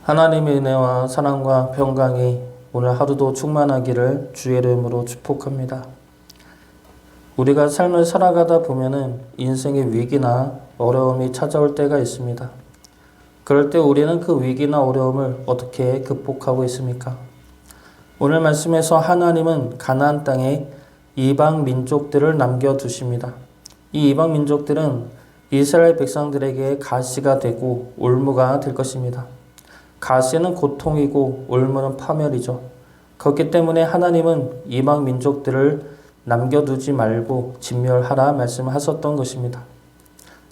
하나님의 은혜와 사랑과 평강이 오늘 하루도 충만하기를 주의 이름으로 축복합니다. 우리가 삶을 살아가다 보면은 인생의 위기나 어려움이 찾아올 때가 있습니다. 그럴 때 우리는 그 위기나 어려움을 어떻게 극복하고 있습니까? 오늘 말씀에서 하나님은 가나안 땅에 이방 민족들을 남겨두십니다. 이 이방 민족들은 이스라엘 백성들에게 가시가 되고 올무가 될 것입니다. 가시는 고통이고 올무는 파멸이죠. 그렇기 때문에 하나님은 이방 민족들을 남겨두지 말고 진멸하라 말씀하셨던 것입니다.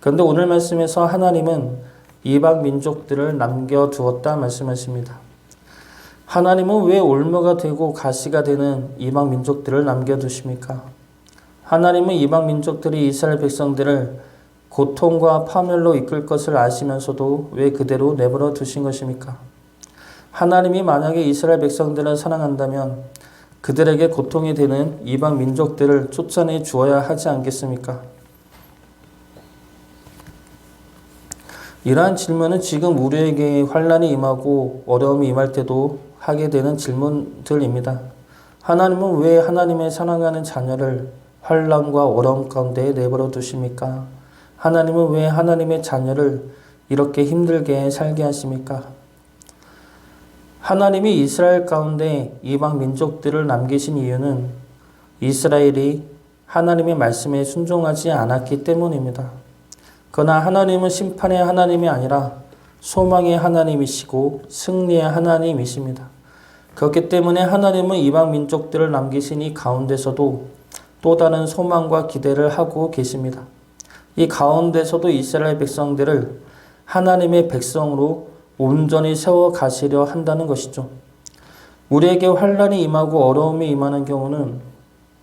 그런데 오늘 말씀에서 하나님은 이방 민족들을 남겨두었다 말씀하십니다. 하나님은 왜 올무가 되고 가시가 되는 이방 민족들을 남겨두십니까? 하나님은 이방 민족들이 이스라엘 백성들을 고통과 파멸로 이끌 것을 아시면서도 왜 그대로 내버려 두신 것입니까? 하나님이 만약에 이스라엘 백성들을 사랑한다면 그들에게 고통이 되는 이방 민족들을 쫓아내 주어야 하지 않겠습니까? 이러한 질문은 지금 우리에게 환난이 임하고 어려움이 임할 때도 하게 되는 질문들입니다. 하나님은 왜 하나님의 사랑하는 자녀를 환난과 어려움 가운데 내버려 두십니까? 하나님은 왜 하나님의 자녀를 이렇게 힘들게 살게 하십니까? 하나님이 이스라엘 가운데 이방 민족들을 남기신 이유는 이스라엘이 하나님의 말씀에 순종하지 않았기 때문입니다. 그러나 하나님은 심판의 하나님이 아니라 소망의 하나님이시고 승리의 하나님이십니다. 그렇기 때문에 하나님은 이방 민족들을 남기신 이 가운데서도 또 다른 소망과 기대를 하고 계십니다. 이 가운데서도 이스라엘 백성들을 하나님의 백성으로 온전히 세워 가시려 한다는 것이죠. 우리에게 환난이 임하고 어려움이 임하는 경우는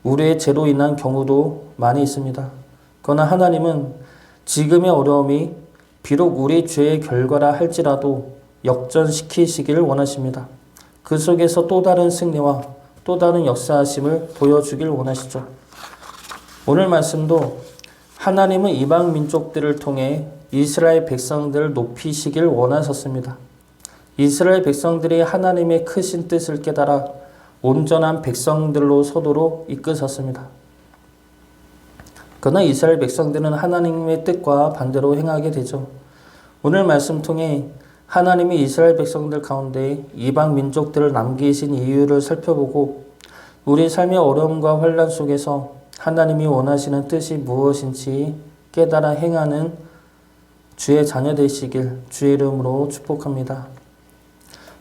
우리의 죄로 인한 경우도 많이 있습니다. 그러나 하나님은 지금의 어려움이 비록 우리 죄의 결과라 할지라도 역전시키시기를 원하십니다. 그 속에서 또 다른 승리와 또 다른 역사하심을 보여주길 원하시죠. 오늘 말씀도 하나님은 이방 민족들을 통해 이스라엘 백성들을 높이시길 원하셨습니다. 이스라엘 백성들이 하나님의 크신 뜻을 깨달아 온전한 백성들로 서도록 이끄셨습니다. 그러나 이스라엘 백성들은 하나님의 뜻과 반대로 행하게 되죠. 오늘 말씀 통해 하나님이 이스라엘 백성들 가운데 이방 민족들을 남기신 이유를 살펴보고 우리 삶의 어려움과 환난 속에서 하나님이 원하시는 뜻이 무엇인지 깨달아 행하는 주의 자녀 되시길 주의 이름으로 축복합니다.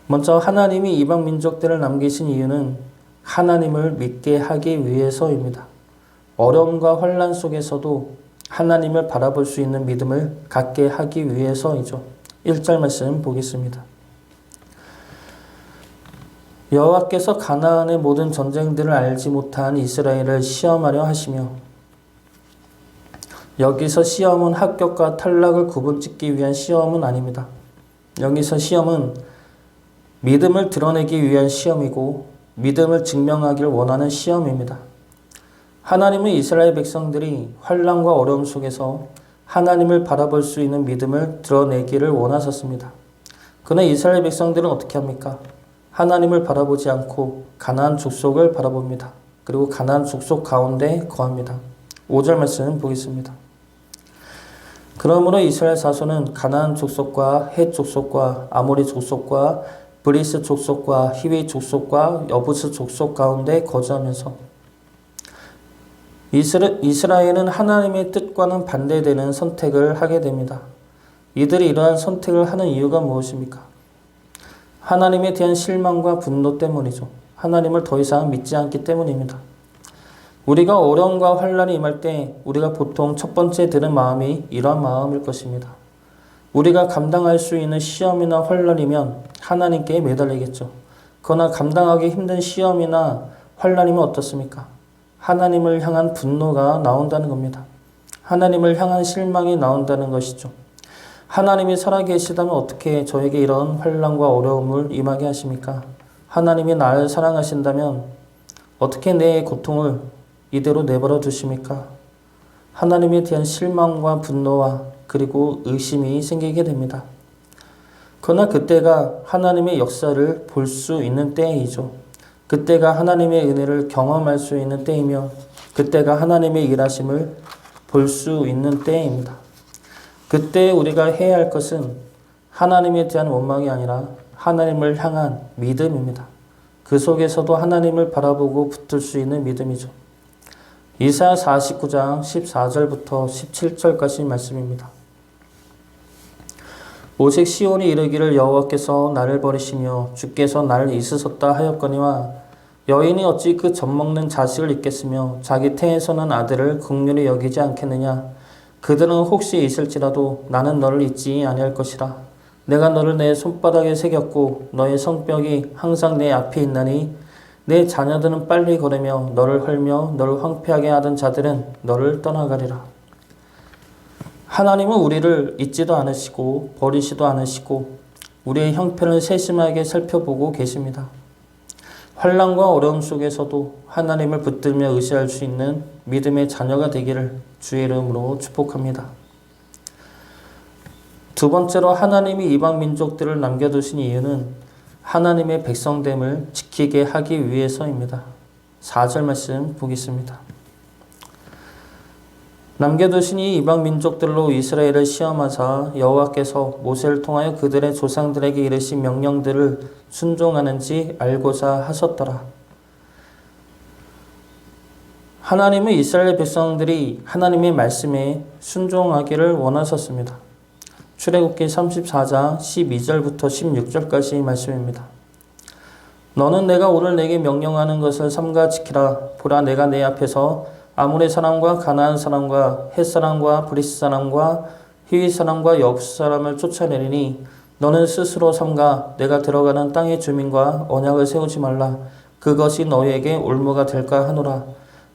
먼저 하나님이 이방 민족들을 남기신 이유는 하나님을 믿게 하기 위해서입니다. 어려움과 환난 속에서도 하나님을 바라볼 수 있는 믿음을 갖게 하기 위해서이죠. 1절 말씀 보겠습니다. 여호와께서 가나안의 모든 전쟁들을 알지 못한 이스라엘을 시험하려 하시며, 여기서 시험은 합격과 탈락을 구분짓기 위한 시험은 아닙니다. 여기서 시험은 믿음을 드러내기 위한 시험이고 믿음을 증명하기를 원하는 시험입니다. 하나님은 이스라엘 백성들이 환난과 어려움 속에서 하나님을 바라볼 수 있는 믿음을 드러내기를 원하셨습니다. 그러나 이스라엘 백성들은 어떻게 합니까? 하나님을 바라보지 않고 가나안 족속을 바라봅니다. 그리고 가나안 족속 가운데 거합니다. 5절 말씀 보겠습니다. 그러므로 이스라엘 자손은 가나안 족속과 헷 족속과 아모리 족속과 브리스 족속과 히위 족속과 여부스 족속 가운데 거주하면서 이스라엘은 하나님의 뜻과는 반대되는 선택을 하게 됩니다. 이들이 이러한 선택을 하는 이유가 무엇입니까? 하나님에 대한 실망과 분노 때문이죠. 하나님을 더 이상 믿지 않기 때문입니다. 우리가 어려움과 환난이 임할 때 우리가 보통 첫 번째 드는 마음이 이러한 마음일 것입니다. 우리가 감당할 수 있는 시험이나 환난이면 하나님께 매달리겠죠. 그러나 감당하기 힘든 시험이나 환난이면 어떻습니까? 하나님을 향한 분노가 나온다는 겁니다. 하나님을 향한 실망이 나온다는 것이죠. 하나님이 살아계시다면 어떻게 저에게 이런 환난과 어려움을 임하게 하십니까? 하나님이 나를 사랑하신다면 어떻게 내 고통을 이대로 내버려 두십니까? 하나님에 대한 실망과 분노와 그리고 의심이 생기게 됩니다. 그러나 그때가 하나님의 역사를 볼 수 있는 때이죠. 그때가 하나님의 은혜를 경험할 수 있는 때이며 그때가 하나님의 일하심을 볼 수 있는 때입니다. 그때 우리가 해야 할 것은 하나님에 대한 원망이 아니라 하나님을 향한 믿음입니다. 그 속에서도 하나님을 바라보고 붙들 수 있는 믿음이죠. 이사야 49장 14절부터 17절까지 말씀입니다. 오직 시온이 이르기를 여호와께서 나를 버리시며 주께서 나를 잊으셨다 하였거니와 여인이 어찌 그 젖먹는 자식을 잊겠으며 자기 태에서는 아들을 긍휼히 여기지 않겠느냐. 그들은 혹시 있을지라도 나는 너를 잊지 아니할 것이라. 내가 너를 내 손바닥에 새겼고 너의 성벽이 항상 내 앞에 있나니 내 자녀들은 빨리 걸으며 너를 헐며 너를 황폐하게 하던 자들은 너를 떠나가리라. 하나님은 우리를 잊지도 않으시고 버리시도 않으시고 우리의 형편을 세심하게 살펴보고 계십니다. 환난과 어려움 속에서도 하나님을 붙들며 의지할 수 있는 믿음의 자녀가 되기를 주의 이름으로 축복합니다. 두 번째로 하나님이 이방 민족들을 남겨두신 이유는 하나님의 백성됨을 지키게 하기 위해서입니다. 4절 말씀 보겠습니다. 남겨두신 이 이방 민족들로 이스라엘을 시험하사 여호와께서 모세를 통하여 그들의 조상들에게 이르신 명령들을 순종하는지 알고자 하셨더라. 하나님은 이스라엘 백성들이 하나님의 말씀에 순종하기를 원하셨습니다. 출애굽기 34장 12절부터 16절까지 말씀입니다. 너는 내가 오늘 내게 명령하는 것을 삼가 지키라. 보라, 내가 내 앞에서 아모리 사람과 가나안 사람과 헷 사람과 브리스 사람과 히위 사람과 여부스 사람을 쫓아내리니 너는 스스로 삼가 내가 들어가는 땅의 주민과 언약을 세우지 말라. 그것이 너희에게 올무가 될까 하노라.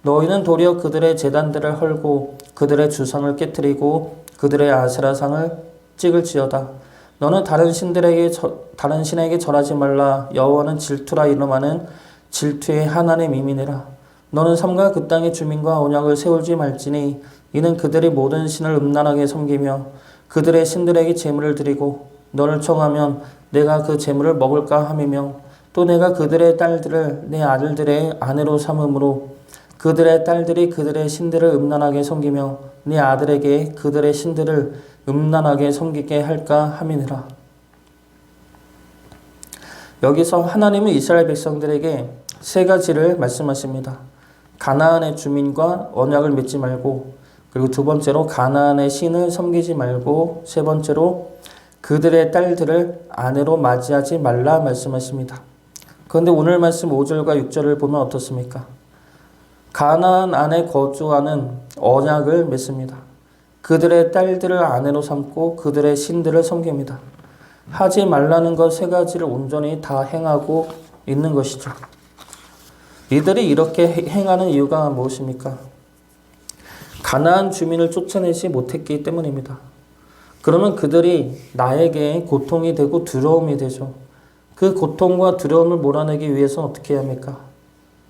너희는 도리어 그들의 제단들을 헐고 그들의 주상을 깨뜨리고 그들의 아세라상을 찍을지어다. 너는 다른 신에게 절하지 말라. 여호와는 질투라 이름하는 질투의 하나님이니라. 너는 삼가 그 땅의 주민과 언약을 세울지 말지니 이는 그들이 모든 신을 음란하게 섬기며 그들의 신들에게 제물을 드리고 너를 청하면 내가 그 제물을 먹을까 함이며 또 내가 그들의 딸들을 내 아들들의 아내로 삼음으로 그들의 딸들이 그들의 신들을 음란하게 섬기며 네 아들에게 그들의 신들을 음란하게 섬기게 할까 함이니라. 여기서 하나님은 이스라엘 백성들에게 세 가지를 말씀하십니다. 가나안의 주민과 언약을 맺지 말고, 그리고 두 번째로 가나안의 신을 섬기지 말고, 세 번째로 그들의 딸들을 아내로 맞이하지 말라 말씀하십니다. 그런데 오늘 말씀 5절과 6절을 보면 어떻습니까? 가나안 안에 거주하는 언약을 맺습니다. 그들의 딸들을 아내로 삼고 그들의 신들을 섬깁니다. 하지 말라는 것 세 가지를 온전히 다 행하고 있는 것이죠. 이들이 이렇게 행하는 이유가 무엇입니까? 가나안 주민을 쫓아내지 못했기 때문입니다. 그러면 그들이 나에게 고통이 되고 두려움이 되죠. 그 고통과 두려움을 몰아내기 위해서 어떻게 해야 합니까?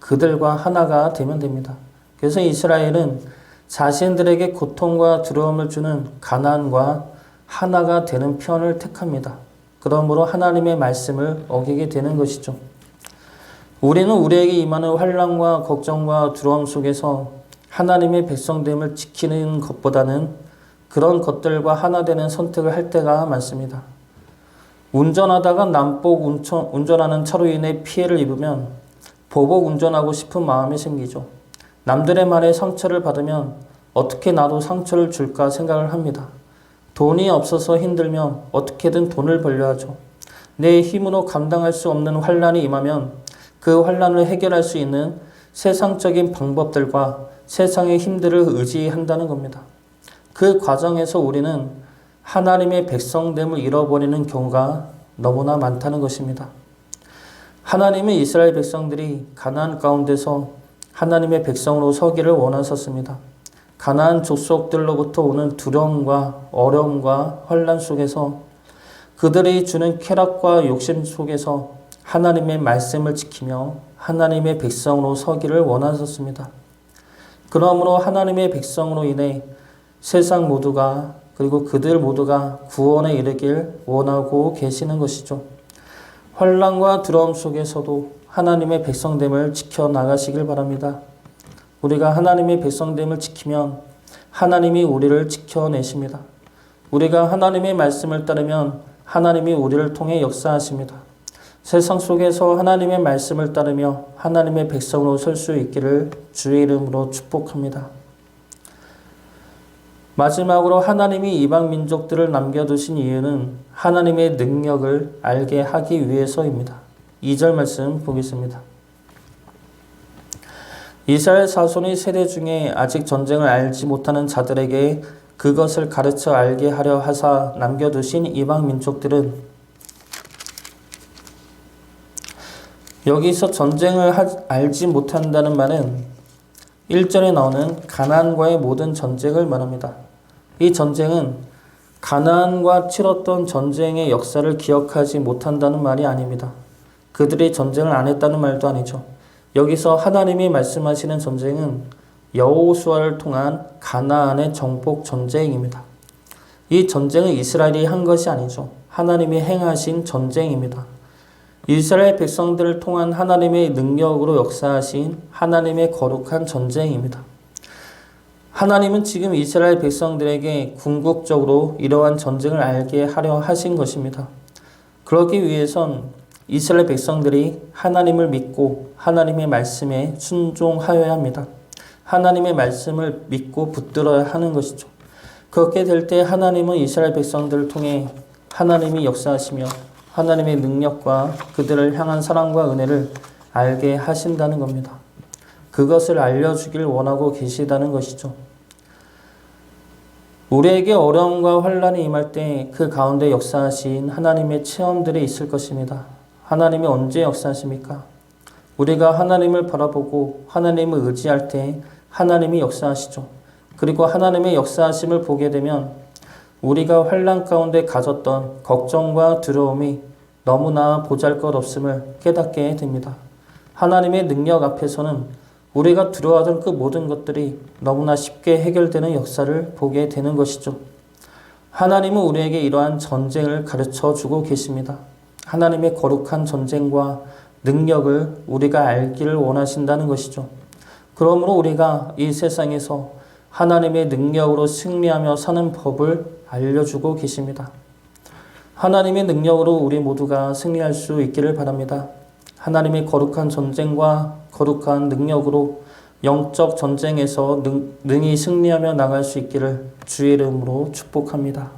그들과 하나가 되면 됩니다. 그래서 이스라엘은 자신들에게 고통과 두려움을 주는 가나안과 하나가 되는 편을 택합니다. 그러므로 하나님의 말씀을 어기게 되는 것이죠. 우리는 우리에게 임하는 환난과 걱정과 두려움 속에서 하나님의 백성됨을 지키는 것보다는 그런 것들과 하나 되는 선택을 할 때가 많습니다. 운전하다가 난폭 운전하는 차로 인해 피해를 입으면 보복 운전하고 싶은 마음이 생기죠. 남들의 말에 상처를 받으면 어떻게 나도 상처를 줄까 생각을 합니다. 돈이 없어서 힘들면 어떻게든 돈을 벌려 하죠. 내 힘으로 감당할 수 없는 환난이 임하면 그 환난을 해결할 수 있는 세상적인 방법들과 세상의 힘들을 의지한다는 겁니다. 그 과정에서 우리는 하나님의 백성됨을 잃어버리는 경우가 너무나 많다는 것입니다. 하나님은 이스라엘 백성들이 가나안 가운데서 하나님의 백성으로 서기를 원하셨습니다. 가나안 족속들로부터 오는 두려움과 어려움과 환난 속에서 그들이 주는 쾌락과 욕심 속에서 하나님의 말씀을 지키며 하나님의 백성으로 서기를 원하셨습니다. 그러므로 하나님의 백성으로 인해 세상 모두가 그리고 그들 모두가 구원에 이르길 원하고 계시는 것이죠. 환난과 두려움 속에서도 하나님의 백성됨을 지켜나가시길 바랍니다. 우리가 하나님의 백성됨을 지키면 하나님이 우리를 지켜내십니다. 우리가 하나님의 말씀을 따르면 하나님이 우리를 통해 역사하십니다. 세상 속에서 하나님의 말씀을 따르며 하나님의 백성으로 설 수 있기를 주의 이름으로 축복합니다. 마지막으로 하나님이 이방 민족들을 남겨두신 이유는 하나님의 능력을 알게 하기 위해서입니다. 2절 말씀 보겠습니다. 이스라엘 자손의 세대 중에 아직 전쟁을 알지 못하는 자들에게 그것을 가르쳐 알게 하려 하사 남겨두신 이방 민족들은, 여기서 전쟁을 알지 못한다는 말은 1절에 나오는 가나안과의 모든 전쟁을 말합니다. 이 전쟁은 가나안과 치렀던 전쟁의 역사를 기억하지 못한다는 말이 아닙니다. 그들이 전쟁을 안 했다는 말도 아니죠. 여기서 하나님이 말씀하시는 전쟁은 여호수아를 통한 가나안의 정복 전쟁입니다. 이 전쟁은 이스라엘이 한 것이 아니죠. 하나님이 행하신 전쟁입니다. 이스라엘 백성들을 통한 하나님의 능력으로 역사하신 하나님의 거룩한 전쟁입니다. 하나님은 지금 이스라엘 백성들에게 궁극적으로 이러한 전쟁을 알게 하려 하신 것입니다. 그러기 위해선 이스라엘 백성들이 하나님을 믿고 하나님의 말씀에 순종하여야 합니다. 하나님의 말씀을 믿고 붙들어야 하는 것이죠. 그렇게 될 때 하나님은 이스라엘 백성들을 통해 하나님이 역사하시며 하나님의 능력과 그들을 향한 사랑과 은혜를 알게 하신다는 겁니다. 그것을 알려주길 원하고 계시다는 것이죠. 우리에게 어려움과 환난이 임할 때 그 가운데 역사하신 하나님의 체험들이 있을 것입니다. 하나님이 언제 역사하십니까? 우리가 하나님을 바라보고 하나님을 의지할 때 하나님이 역사하시죠. 그리고 하나님의 역사하심을 보게 되면 우리가 환난 가운데 가졌던 걱정과 두려움이 너무나 보잘것없음을 깨닫게 됩니다. 하나님의 능력 앞에서는 우리가 두려워하던 그 모든 것들이 너무나 쉽게 해결되는 역사를 보게 되는 것이죠. 하나님은 우리에게 이러한 전쟁을 가르쳐 주고 계십니다. 하나님의 거룩한 전쟁과 능력을 우리가 알기를 원하신다는 것이죠. 그러므로 우리가 이 세상에서 하나님의 능력으로 승리하며 사는 법을 알려주고 계십니다. 하나님의 능력으로 우리 모두가 승리할 수 있기를 바랍니다. 하나님의 거룩한 전쟁과 거룩한 능력으로 영적 전쟁에서 능히 승리하며 나갈 수 있기를 주의 이름으로 축복합니다.